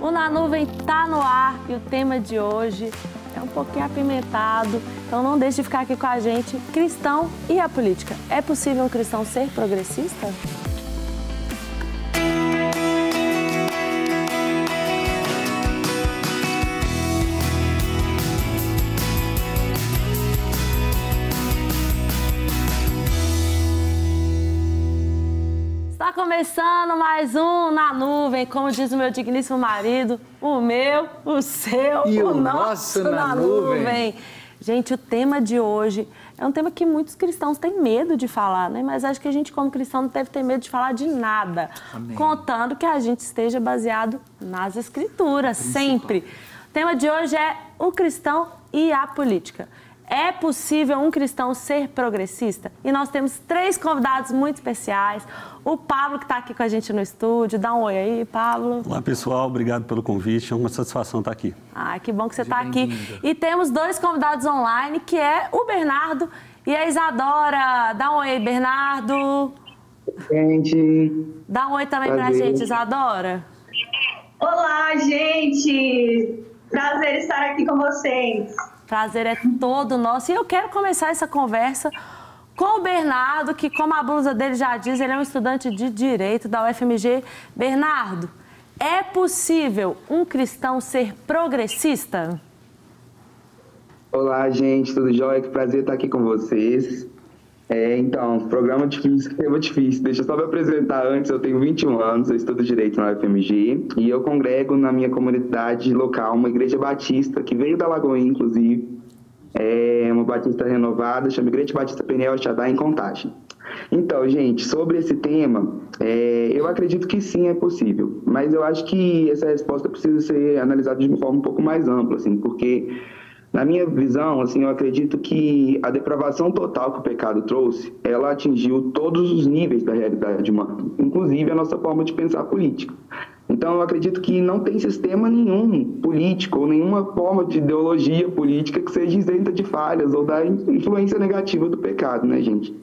O Na Nuvem tá no ar e o tema de hoje é um pouquinho apimentado, então não deixe de ficar aqui com a gente. Cristão e a política. É possível um cristão ser progressista? Está começando mais um Na Nuvem, como diz o meu digníssimo marido, o meu, o seu, e o nosso Na Nuvem. Gente, o tema de hoje é um tema que muitos cristãos têm medo de falar, né? Mas acho que a gente, como cristão, não deve ter medo de falar de nada. Amém. Contando que a gente esteja baseado nas Escrituras, sempre. O tema de hoje é o cristão e a política. É possível um cristão ser progressista? E nós temos 3 convidados muito especiais. O Pablo, que está aqui com a gente no estúdio. Dá um oi aí, Pablo. Olá, pessoal. Obrigado pelo convite. É uma satisfação estar aqui. Ah, que bom que você está aqui. E temos 2 convidados online, que é o Bernardo e a Isadora. Dá um oi aí, Bernardo. Gente. Dá um oi também pra gente, Isadora. Olá, gente. Prazer estar aqui com vocês. Prazer é todo nosso. E eu quero começar essa conversa com o Bernardo, que, como a blusa dele já diz, ele é um estudante de Direito da UFMG. Bernardo, é possível um cristão ser progressista? Olá, gente, tudo jóia? Que prazer estar aqui com vocês. Então, programa difícil, tema difícil. Deixa eu só me apresentar antes. Eu tenho 21 anos, eu estudo Direito na UFMG e eu congrego na minha comunidade local uma igreja batista que veio da Lagoinha, inclusive. É uma batista renovada, chama Igreja Batista Peniel Shaddai, em Contagem. Então, gente, sobre esse tema, eu acredito que sim, é possível. Mas eu acho que essa resposta precisa ser analisada de uma forma um pouco mais ampla, assim, porque, na minha visão, assim, eu acredito que a depravação total que o pecado trouxe, ela atingiu todos os níveis da realidade humana, inclusive a nossa forma de pensar política. Então, eu acredito que não tem sistema nenhum político ou nenhuma forma de ideologia política que seja isenta de falhas ou da influência negativa do pecado, né, gente?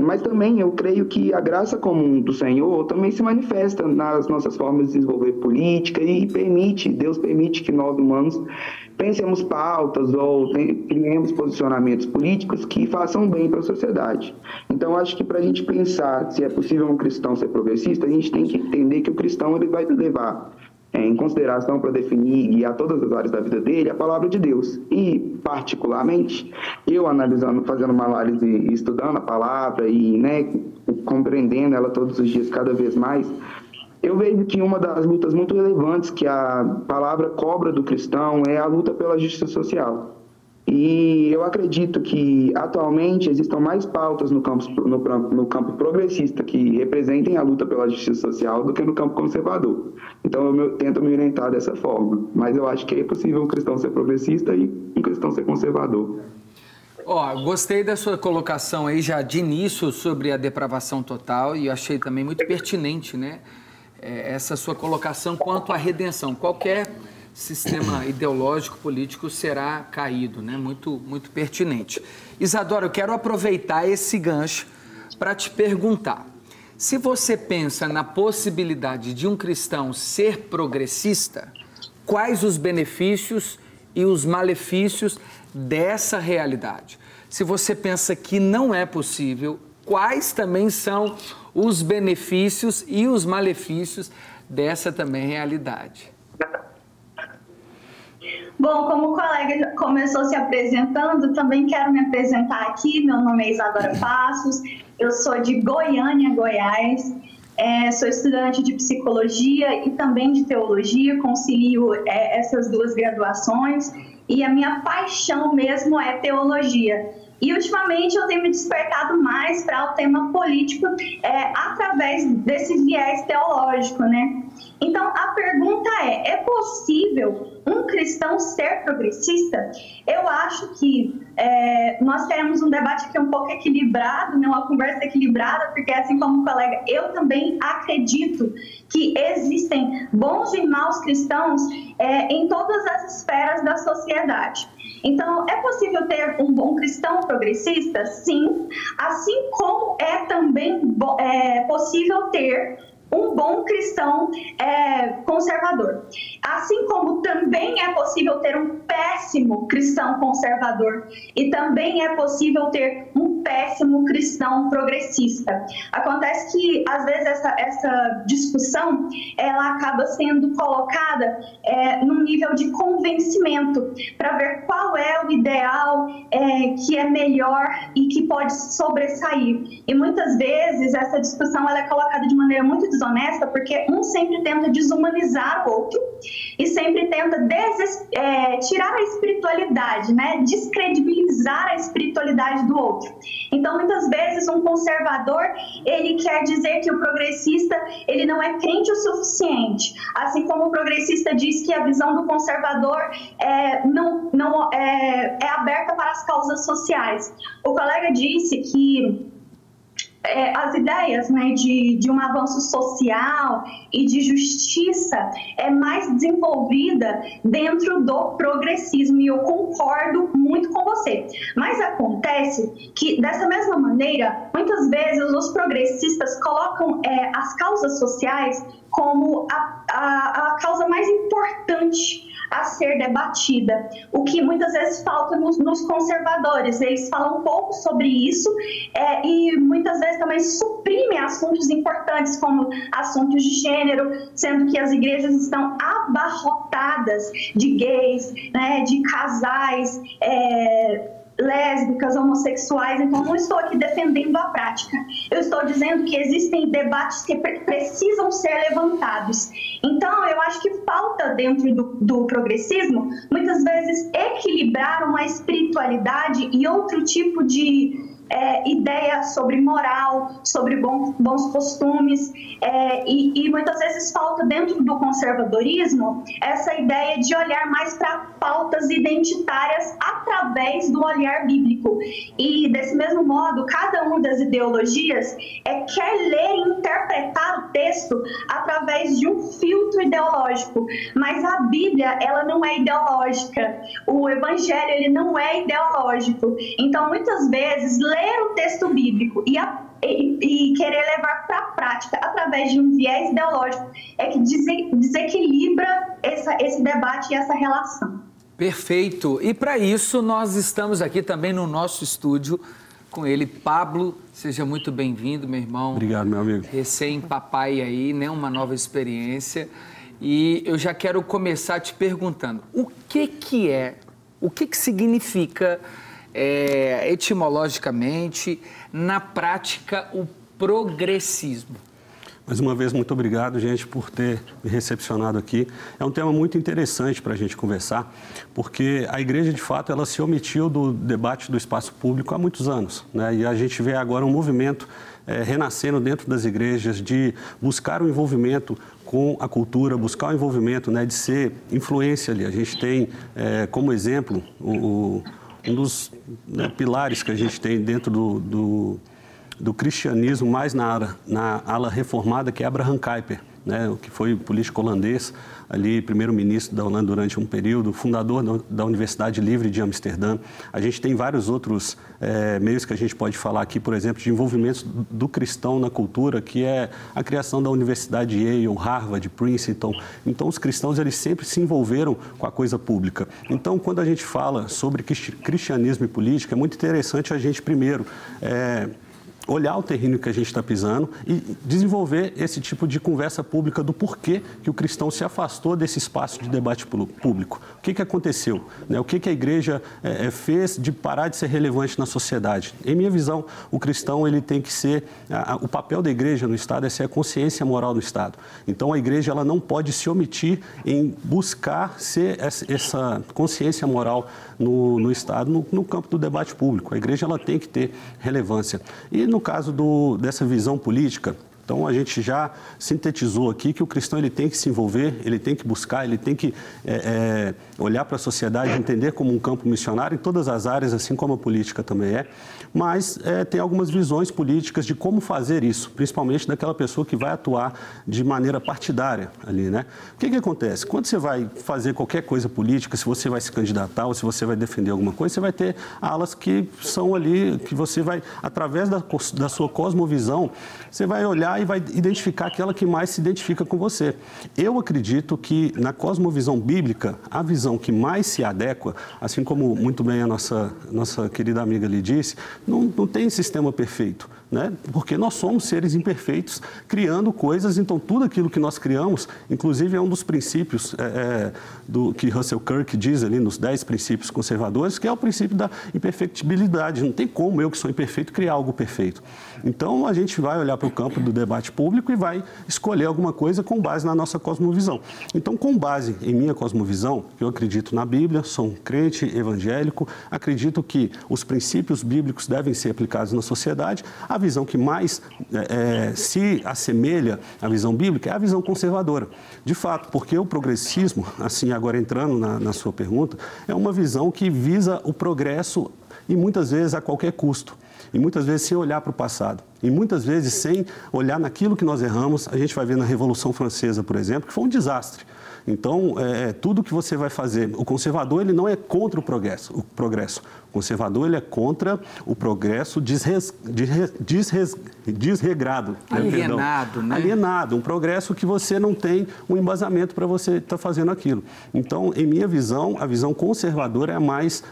Mas também eu creio que a graça comum do Senhor também se manifesta nas nossas formas de desenvolver política e Deus permite que nós humanos pensemos pautas ou tenhamos posicionamentos políticos que façam bem para a sociedade. Então, acho que para a gente pensar se é possível um cristão ser progressista, a gente tem que entender que o cristão ele vai levar em consideração para definir e guiar todas as áreas da vida dele a palavra de Deus. E, particularmente, eu analisando, fazendo uma análise e estudando a palavra e compreendendo ela todos os dias cada vez mais, eu vejo que uma das lutas muito relevantes que a palavra cobra do cristão é a luta pela justiça social. E eu acredito que, atualmente, existam mais pautas no campo progressista que representem a luta pela justiça social do que no campo conservador. Então, eu tento me orientar dessa forma. Mas eu acho que é possível um cristão ser progressista e um cristão ser conservador. Gostei da sua colocação aí já de início sobre a depravação total e achei também muito pertinente, né? Essa sua colocação quanto à redenção. Qualquer sistema ideológico, político será caído, né? Muito, muito pertinente. Isadora, eu quero aproveitar esse gancho para te perguntar. Se você pensa na possibilidade de um cristão ser progressista, quais os benefícios e os malefícios dessa realidade? Se você pensa que não é possível, quais também são os benefícios e os malefícios dessa também realidade? Bom, como o colega começou se apresentando, também quero me apresentar aqui. Meu nome é Isadora Passos, eu sou de Goiânia, Goiás, sou estudante de psicologia e também de teologia, concilio essas 2 graduações e a minha paixão mesmo é teologia. E, ultimamente, eu tenho me despertado mais para o tema político através desse viés teológico, né? Então, a pergunta é possível um cristão ser progressista? Eu acho que nós teremos um debate aqui um pouco equilibrado, né? Uma conversa equilibrada, porque, assim como o colega, eu também acredito que existem bons e maus cristãos em todas as esferas da sociedade. Então, é possível ter um bom cristão progressista? Sim. Assim como é também possível ter um bom cristão conservador. conservador. Assim como também é possível ter um péssimo cristão conservador e também é possível ter um péssimo cristão progressista. Acontece que, às vezes, essa discussão ela acaba sendo colocada num nível de convencimento para ver qual é o ideal que é melhor e que pode sobressair. E muitas vezes essa discussão ela é colocada de maneira muito desonesta, porque um sempre tenta desumanizar o outro e sempre tenta tirar a espiritualidade, né? Descredibilizar a espiritualidade do outro. Então, muitas vezes, um conservador, ele quer dizer que o progressista, ele não é crente o suficiente. Assim como o progressista diz que a visão do conservador não é aberta para as causas sociais. O colega disse que as ideias, né, de um avanço social e de justiça é mais desenvolvida dentro do progressismo, e eu concordo muito com você. Mas acontece que, dessa mesma maneira, muitas vezes os progressistas colocam as causas sociais como a causa mais importante a ser debatida, o que muitas vezes falta nos conservadores. Eles falam um pouco sobre isso e muitas vezes também suprimem assuntos importantes como assuntos de gênero, sendo que as igrejas estão abarrotadas de gays, né, de casais lésbicas, homossexuais. Então, não estou aqui defendendo a prática. Eu estou dizendo que existem debates que precisam ser levantados. Então, eu acho que falta dentro do progressismo, muitas vezes, equilibrar uma espiritualidade e outro tipo de ideia sobre moral, sobre bons costumes, e muitas vezes falta dentro do conservadorismo essa ideia de olhar mais para pautas identitárias através do olhar bíblico. E desse mesmo modo, cada uma das ideologias quer ler e interpretar o texto através de um filtro ideológico, mas a Bíblia, ela não é ideológica, o Evangelho, ele não é ideológico. Então, muitas vezes, ler o texto bíblico e querer levar para a prática através de um viés ideológico que desequilibra esse debate e essa relação. Perfeito. E para isso nós estamos aqui também no nosso estúdio com ele, Pablo. Seja muito bem-vindo, meu irmão. Obrigado, meu amigo. Recém-papai aí, né? Uma nova experiência. E eu já quero começar te perguntando, o que significa etimologicamente, na prática, o progressismo? Mais uma vez, muito obrigado, gente, por ter me recepcionado aqui. É um tema muito interessante para a gente conversar, porque a igreja, de fato, ela se omitiu do debate do espaço público há muitos anos, né? E a gente vê agora um movimento renascendo dentro das igrejas de buscar o envolvimento com a cultura, buscar o envolvimento, né, de ser influência ali. A gente tem como exemplo um dos pilares que a gente tem dentro do cristianismo, mais na ala reformada, que é Abraham Kuyper, né, que foi político holandês, ali primeiro-ministro da Holanda durante um período, fundador da Universidade Livre de Amsterdã. A gente tem vários outros meios que a gente pode falar aqui, por exemplo, de envolvimentos do cristão na cultura, que é a criação da Universidade Yale, Harvard, Princeton. Então, os cristãos, eles sempre se envolveram com a coisa pública. Então, quando a gente fala sobre cristianismo e política, é muito interessante a gente, primeiro, olhar o terreno que a gente está pisando e desenvolver esse tipo de conversa pública do porquê que o cristão se afastou desse espaço de debate público. O que aconteceu? Né? O que a igreja fez de parar de ser relevante na sociedade? Em minha visão, o cristão, ele tem que ser... o papel da igreja no Estado é ser a consciência moral do Estado. Então, a igreja, ela não pode se omitir em buscar ser essa consciência moral no Estado, no campo do debate público. A igreja, ela tem que ter relevância. E no caso dessa visão política, então a gente já sintetizou aqui que o cristão, ele tem que se envolver, ele tem que buscar, ele tem que olhar para a sociedade, entender como um campo missionário em todas as áreas, assim como a política também é. Mas tem algumas visões políticas de como fazer isso, principalmente daquela pessoa que vai atuar de maneira partidária ali, né? O que acontece? Quando você vai fazer qualquer coisa política, se você vai se candidatar ou se você vai defender alguma coisa, você vai ter alas que são ali, que você vai, através da sua cosmovisão, você vai olhar e vai identificar aquela que mais se identifica com você. Eu acredito que na cosmovisão bíblica, a visão que mais se adequa, assim como muito bem a nossa querida amiga lhe disse, não tem sistema perfeito, né? Porque nós somos seres imperfeitos, criando coisas, então tudo aquilo que nós criamos, inclusive é um dos princípios do que Russell Kirk diz ali nos 10 princípios conservadores, que é o princípio da imperfectibilidade. Não tem como eu, que sou imperfeito, criar algo perfeito. Então a gente vai olhar para o campo do debate público e vai escolher alguma coisa com base na nossa cosmovisão. Então, com base em minha cosmovisão, eu acredito na Bíblia, sou um crente evangélico, acredito que os princípios bíblicos devem ser aplicados na sociedade. A visão que mais se assemelha à visão bíblica é a visão conservadora. De fato, porque o progressismo, assim, agora entrando na sua pergunta, é uma visão que visa o progresso e muitas vezes a qualquer custo. E muitas vezes sem olhar para o passado. E muitas vezes sem olhar naquilo que nós erramos. A gente vai ver na Revolução Francesa, por exemplo, que foi um desastre. Então, tudo que você vai fazer, o conservador ele não é contra o progresso. O conservador ele é contra o progresso desregrado. Alienado, né? Alienado, um progresso que você não tem um embasamento para você estar fazendo aquilo. Então, em minha visão, a visão conservadora é a mais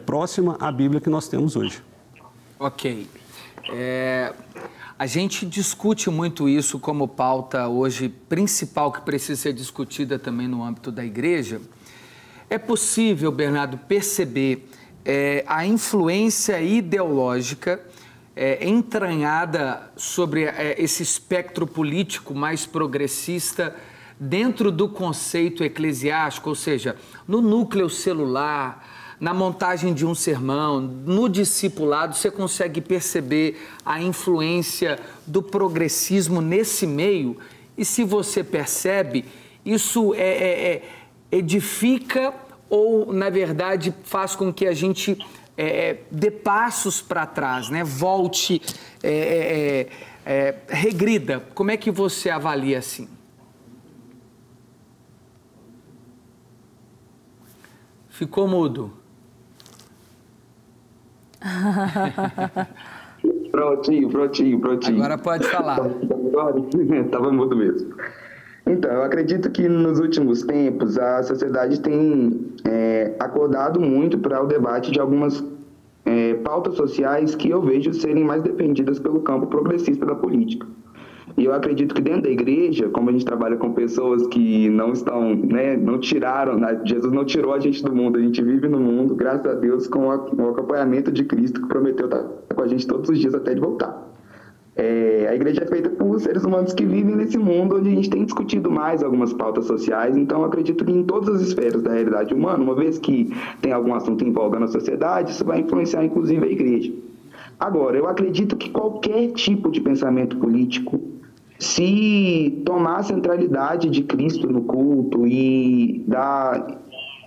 próxima à Bíblia que nós temos hoje. Ok. A gente discute muito isso como pauta hoje principal que precisa ser discutida também no âmbito da igreja. É possível, Bernardo, perceber a influência ideológica entranhada sobre esse espectro político mais progressista dentro do conceito eclesiástico, ou seja, no núcleo celular, na montagem de um sermão, no discipulado, você consegue perceber a influência do progressismo nesse meio? E se você percebe, isso edifica ou, na verdade, faz com que a gente dê passos para trás, né? Volte, regrida? Como é que você avalia assim? Ficou mudo. Prontinho. Agora pode falar. Estava mudo mesmo. Então, eu acredito que nos últimos tempos a sociedade tem acordado muito para o debate de algumas pautas sociais que eu vejo serem mais defendidas pelo campo progressista da política. E eu acredito que dentro da igreja, como a gente trabalha com pessoas que não estão, não tiraram, Jesus não tirou a gente do mundo, a gente vive no mundo, graças a Deus, com o acompanhamento de Cristo, que prometeu estar com a gente todos os dias até de voltar. A igreja é feita por seres humanos que vivem nesse mundo onde a gente tem discutido mais algumas pautas sociais, então eu acredito que em todas as esferas da realidade humana, uma vez que tem algum assunto em voga na sociedade, isso vai influenciar inclusive a igreja. Agora, eu acredito que qualquer tipo de pensamento político, se tomar a centralidade de Cristo no culto e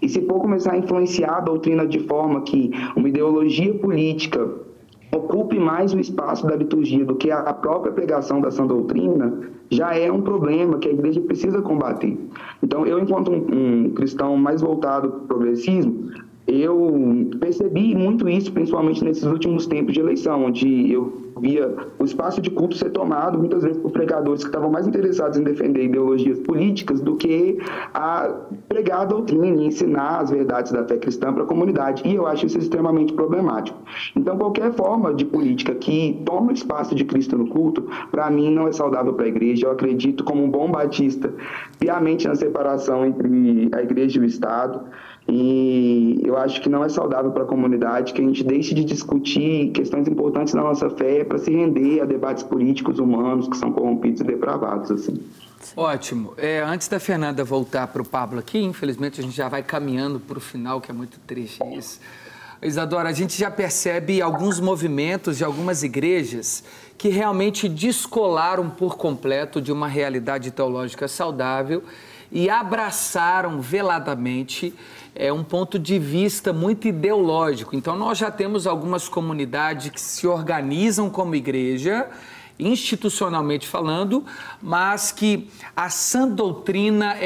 se for começar a influenciar a doutrina de forma que uma ideologia política ocupe mais o espaço da liturgia do que a própria pregação da sã doutrina, já é um problema que a igreja precisa combater. Então, eu, enquanto um cristão mais voltado para o progressismo, eu percebi muito isso, principalmente nesses últimos tempos de eleição, onde eu via o espaço de culto ser tomado muitas vezes por pregadores que estavam mais interessados em defender ideologias políticas do que a pregar a doutrina e ensinar as verdades da fé cristã para a comunidade. E eu acho isso extremamente problemático. Então, qualquer forma de política que toma o espaço de Cristo no culto, para mim, não é saudável para a igreja. Eu acredito, como um bom batista, piamente na separação entre a igreja e o Estado. E eu acho que não é saudável para a comunidade que a gente deixe de discutir questões importantes da nossa fé para se render a debates políticos humanos que são corrompidos e depravados, assim. Ótimo. Antes da Fernanda voltar para o Pablo aqui, infelizmente a gente já vai caminhando para o final, que é muito triste isso. Isadora, a gente já percebe alguns movimentos de algumas igrejas que realmente descolaram por completo de uma realidade teológica saudável e abraçaram veladamente um ponto de vista muito ideológico. Então, nós já temos algumas comunidades que se organizam como igreja, institucionalmente falando, mas que a sã doutrina,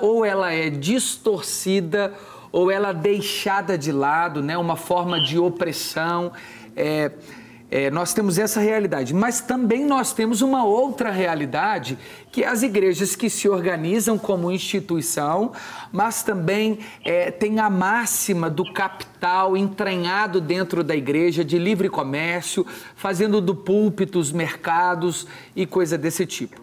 ou ela é distorcida, ou ela é deixada de lado, né? Uma forma de opressão. nós temos essa realidade, mas também nós temos uma outra realidade, que é as igrejas que se organizam como instituição, mas também tem a máxima do capital entranhado dentro da igreja, de livre comércio, fazendo do púlpito os mercados e coisa desse tipo.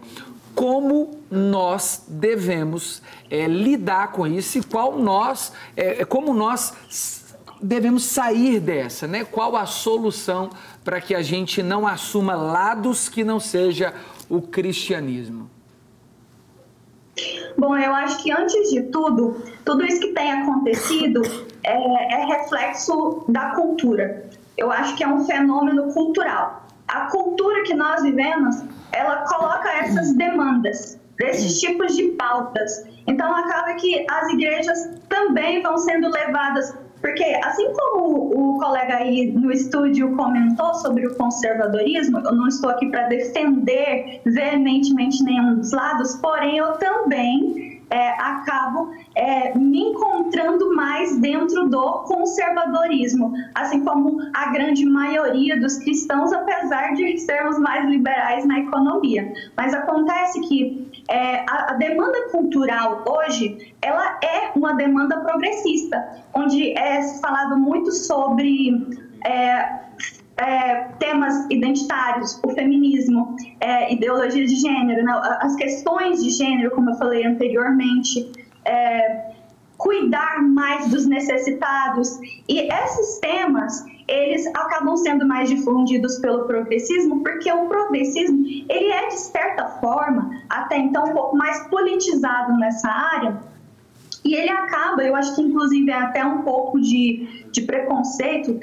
Como nós devemos lidar com isso e como nós devemos sair dessa, né? Qual a solução para que a gente não assuma lados que não seja o cristianismo? Bom, eu acho que antes de tudo isso que tem acontecido é reflexo da cultura. Eu acho que é um fenômeno cultural. A cultura que nós vivemos, ela coloca essas demandas, desses tipos de pautas. Então, acaba que as igrejas também vão sendo levadas. Porque, assim como o colega aí no estúdio comentou sobre o conservadorismo, eu não estou aqui para defender veementemente nenhum dos lados, porém eu também acabo me encontrando mais dentro do conservadorismo, assim como a grande maioria dos cristãos, apesar de sermos mais liberais na economia. Mas acontece que a demanda cultural hoje, ela é uma demanda progressista, onde é falado muito sobre temas identitários, o feminismo, ideologia de gênero, né? As questões de gênero, como eu falei anteriormente, cuidar mais dos necessitados. E esses temas, eles acabam sendo mais difundidos pelo progressismo, porque o progressismo, ele é, de certa forma, até então um pouco mais politizado nessa área, e ele acaba, eu acho que inclusive é até um pouco de preconceito,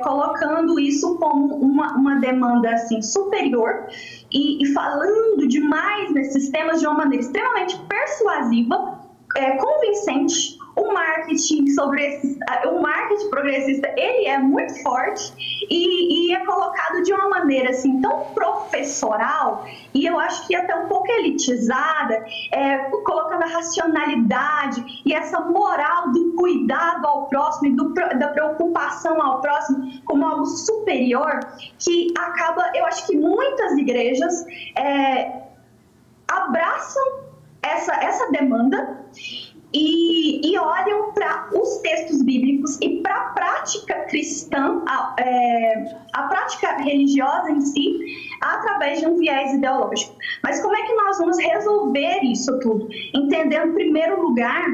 colocando isso como uma demanda assim, superior e falando demais nesses temas de uma maneira extremamente persuasiva, convincente. O marketing progressista, ele é muito forte e é colocado de uma maneira assim tão professoral, e eu acho que até um pouco elitizada, colocando a racionalidade e essa moral do cuidado ao próximo e da preocupação ao próximo como algo superior, que acaba, eu acho que muitas igrejas abraçam essa demanda e olham para os textos bíblicos e para a prática cristã, a prática religiosa em si, através de um viés ideológico. Mas como é que nós vamos resolver isso tudo? Entendendo, em primeiro lugar,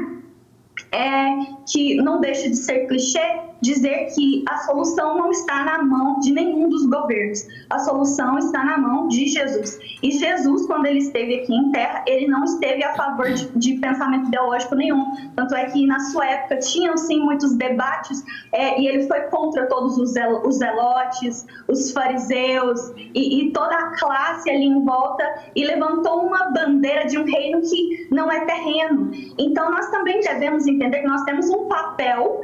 que não deixa de ser clichê dizer que a solução não está na mão de nenhum dos governos. A solução está na mão de Jesus. E Jesus, quando ele esteve aqui em terra, ele não esteve a favor de pensamento ideológico nenhum. Tanto é que na sua época tinham sim muitos debates e ele foi contra todos os zelotes, os fariseus e toda a classe ali em volta, e levantou uma bandeira de um reino que não é terreno. Então nós também devemos entender que nós temos um papel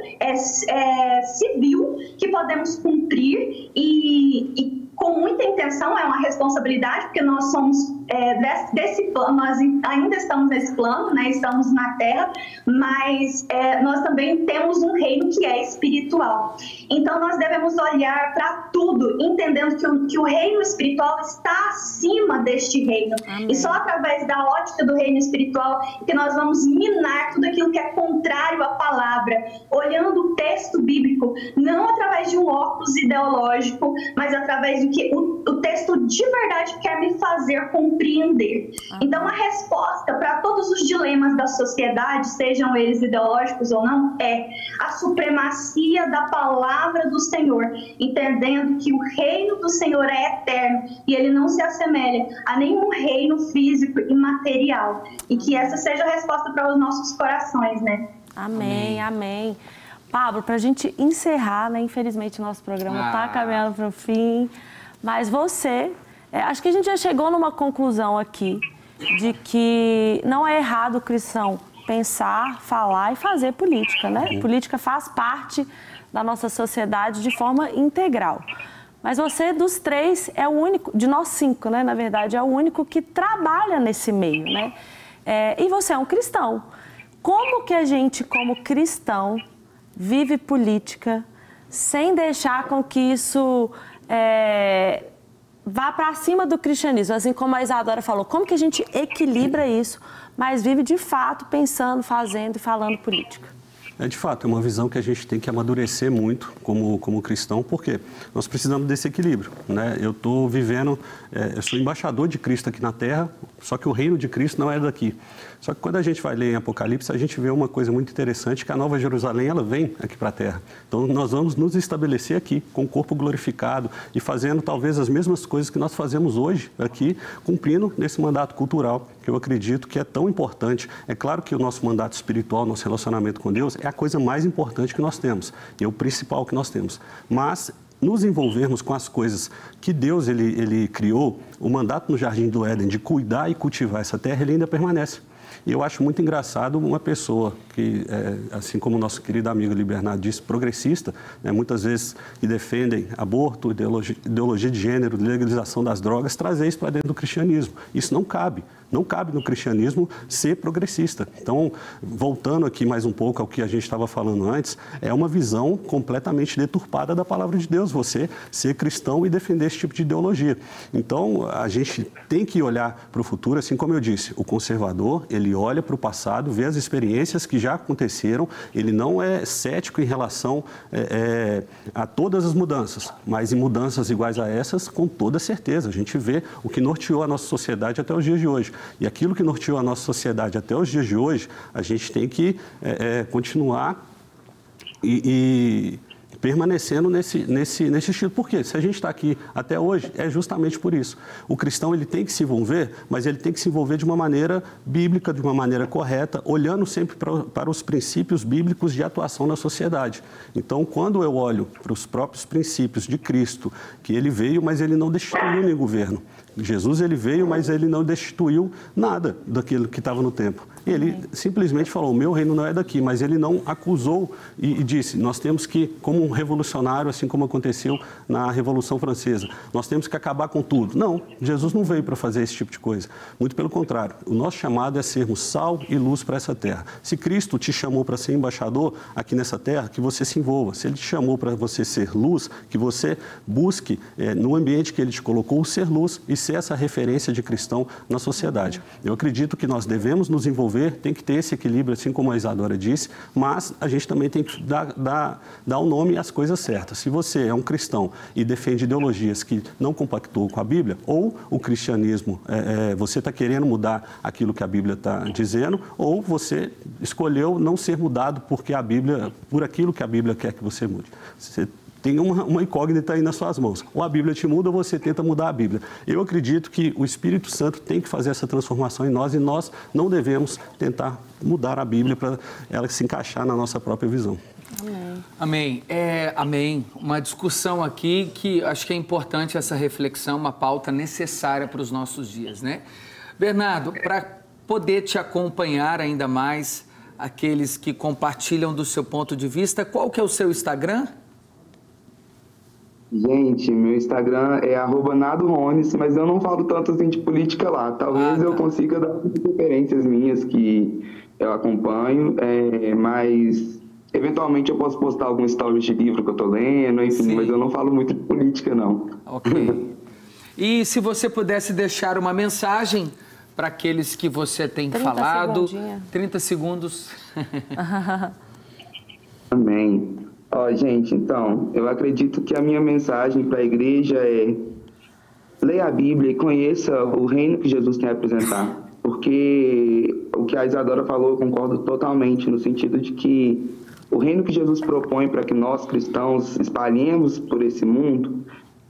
civil que podemos cumprir e com muita intenção, é uma responsabilidade, porque nós somos desse plano, nós ainda estamos nesse plano, né? Estamos na Terra, mas nós também temos um reino que é espiritual. Então nós devemos olhar para tudo, entendendo que o reino espiritual está acima deste reino. Amém. E só através da ótica do reino espiritual que nós vamos minar tudo aquilo que é contrário à palavra, olhando o texto bíblico, não através de um óculos ideológico, mas através do que o texto de verdade quer me fazer compreender. Então, a resposta para todos os dilemas da sociedade, sejam eles ideológicos ou não, é a supremacia da palavra do Senhor, entendendo que o reino do Senhor é eterno e ele não se assemelha a nenhum reino físico e material. E que essa seja a resposta para os nossos corações, né? Amém, amém. Pablo, para a gente encerrar, né? Infelizmente, o nosso programa está caminhando para o fim. Mas você, acho que a gente já chegou numa conclusão aqui de que não é errado o cristão pensar, falar e fazer política, né? Política faz parte da nossa sociedade de forma integral. Mas você, dos três, é o único, de nós cinco, né? Na verdade, é o único que trabalha nesse meio, né? E você é um cristão. Como que a gente, como cristão, vive política sem deixar com que isso vá para cima do cristianismo, assim como a Isadora falou, como que a gente equilibra isso, mas vive de fato pensando, fazendo e falando política? De fato, é uma visão que a gente tem que amadurecer muito como cristão, porque nós precisamos desse equilíbrio, né? Eu estou vivendo, eu sou embaixador de Cristo aqui na Terra, só que o reino de Cristo não é daqui. Só que quando a gente vai ler em Apocalipse, a gente vê uma coisa muito interessante, que a Nova Jerusalém, ela vem aqui para a Terra. Então, nós vamos nos estabelecer aqui, com o corpo glorificado e fazendo talvez as mesmas coisas que nós fazemos hoje aqui, cumprindo nesse mandato cultural, que eu acredito que é tão importante. É claro que o nosso mandato espiritual, nosso relacionamento com Deus, é a coisa mais importante que nós temos, e é o principal que nós temos. Mas nos envolvermos com as coisas que Deus ele criou, o mandato no Jardim do Éden de cuidar e cultivar essa terra, ele ainda permanece. E eu acho muito engraçado uma pessoa que, assim como o nosso querido amigo Libernado disse, progressista, né, muitas vezes que defendem aborto, ideologia de gênero, legalização das drogas, trazer isso para dentro do cristianismo. Isso não cabe. Não cabe no cristianismo ser progressista. Então, voltando aqui mais um pouco ao que a gente estava falando antes, é uma visão completamente deturpada da palavra de Deus, você ser cristão e defender esse tipo de ideologia. Então, a gente tem que olhar para o futuro, assim como eu disse, o conservador, ele olha para o passado, vê as experiências que já aconteceram, ele não é cético em relação a todas as mudanças, mas em mudanças iguais a essas, com toda certeza. A gente vê o que norteou a nossa sociedade até os dias de hoje. E aquilo que norteou a nossa sociedade até os dias de hoje, a gente tem que continuar e permanecendo nesse estilo. Por quê? Se a gente está aqui até hoje, é justamente por isso. O cristão, ele tem que se envolver, mas ele tem que se envolver de uma maneira bíblica, de uma maneira correta, olhando sempre para os princípios bíblicos de atuação na sociedade. Então, quando eu olho para os próprios princípios de Cristo, que ele veio, mas ele não destituiu nem governo. Jesus, ele veio, mas ele não destituiu nada daquilo que estava no tempo. Ele simplesmente falou, o meu reino não é daqui, mas ele não acusou e disse, nós temos que, como um revolucionário, assim como aconteceu na Revolução Francesa, nós temos que acabar com tudo. Não, Jesus não veio para fazer esse tipo de coisa. Muito pelo contrário, o nosso chamado é sermos sal e luz para essa terra. Se Cristo te chamou para ser embaixador aqui nessa terra, que você se envolva. Se Ele te chamou para você ser luz, que você busque, no ambiente que Ele te colocou, ser luz e ser essa referência de cristão na sociedade. Eu acredito que nós devemos nos envolver, tem que ter esse equilíbrio, assim como a Isadora disse, mas a gente também tem que dar o nome às coisas certas. Se você é um cristão e defende ideologias que não compactuam com a Bíblia, ou o cristianismo, você está querendo mudar aquilo que a Bíblia está dizendo, ou você escolheu não ser mudado por aquilo que a Bíblia quer que você mude. Você tem uma incógnita aí nas suas mãos. Ou a Bíblia te muda ou você tenta mudar a Bíblia. Eu acredito que o Espírito Santo tem que fazer essa transformação em nós e nós não devemos tentar mudar a Bíblia para ela se encaixar na nossa própria visão. Amém. Amém. Uma discussão aqui que acho que é importante essa reflexão, uma pauta necessária para os nossos dias, né? Bernardo, para poder te acompanhar ainda mais, aqueles que compartilham do seu ponto de vista, qual que é o seu Instagram? Gente, meu Instagram é @nadohones, mas eu não falo tanto assim de política lá. Talvez eu consiga dar referências minhas que eu acompanho, mas eventualmente eu posso postar alguns stories de livro que eu tô lendo, enfim, sim, mas eu não falo muito de política, não. Ok. E se você pudesse deixar uma mensagem para aqueles que você tem falado... 30 segundos. Amém. Gente, então, eu acredito que a minha mensagem para a igreja é: leia a Bíblia e conheça o reino que Jesus tem a apresentar. Porque o que a Isadora falou, eu concordo totalmente, no sentido de que o reino que Jesus propõe para que nós, cristãos, espalhemos por esse mundo,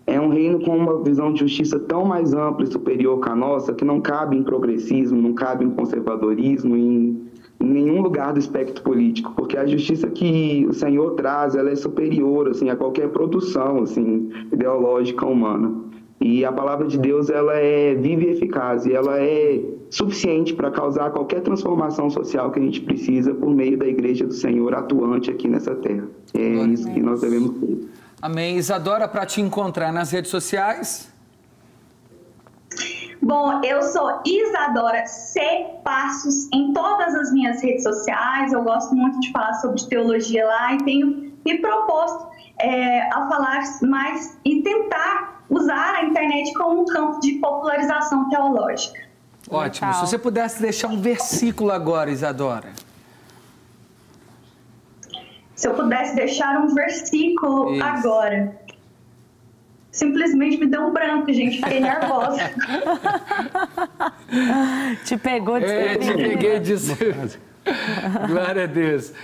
é um reino com uma visão de justiça tão mais ampla e superior que a nossa, que não cabe em progressismo, não cabe em conservadorismo, em nenhum lugar do espectro político, porque a justiça que o Senhor traz, ela é superior, assim, a qualquer produção, assim, ideológica humana. E a palavra de Deus, ela é viva e eficaz, e ela é suficiente para causar qualquer transformação social que a gente precisa por meio da igreja do Senhor atuante aqui nessa terra. É isso que nós devemos ter. Amém. Isadora, para te encontrar nas redes sociais? Bom, eu sou Isadora C. Passos em todas as minhas redes sociais. Eu gosto muito de falar sobre teologia lá e tenho me proposto a falar mais e tentar usar a internet como um campo de popularização teológica. Ótimo. Legal. Se você pudesse deixar um versículo agora, Isadora. Se eu pudesse deixar um versículo Isso. agora. Simplesmente me deu um branco, gente. Fiquei nervosa. Te pegou de Te peguei disso. Glória a Deus.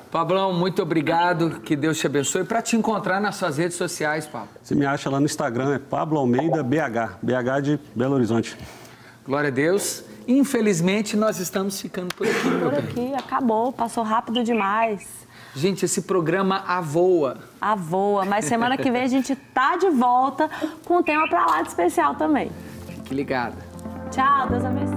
Pablão, muito obrigado. Que Deus te abençoe. Para te encontrar nas suas redes sociais, Pablo. Você me acha lá no Instagram, é Pablo Almeida BH. BH de Belo Horizonte. Glória a Deus. Infelizmente, nós estamos ficando por aqui, meu Por bem. aqui, acabou, passou rápido demais. Gente, esse programa avoa. Avoa, mas semana que vem a gente tá de volta com um tema pra lá de especial também. Fique ligada. Tchau, Deus abençoe.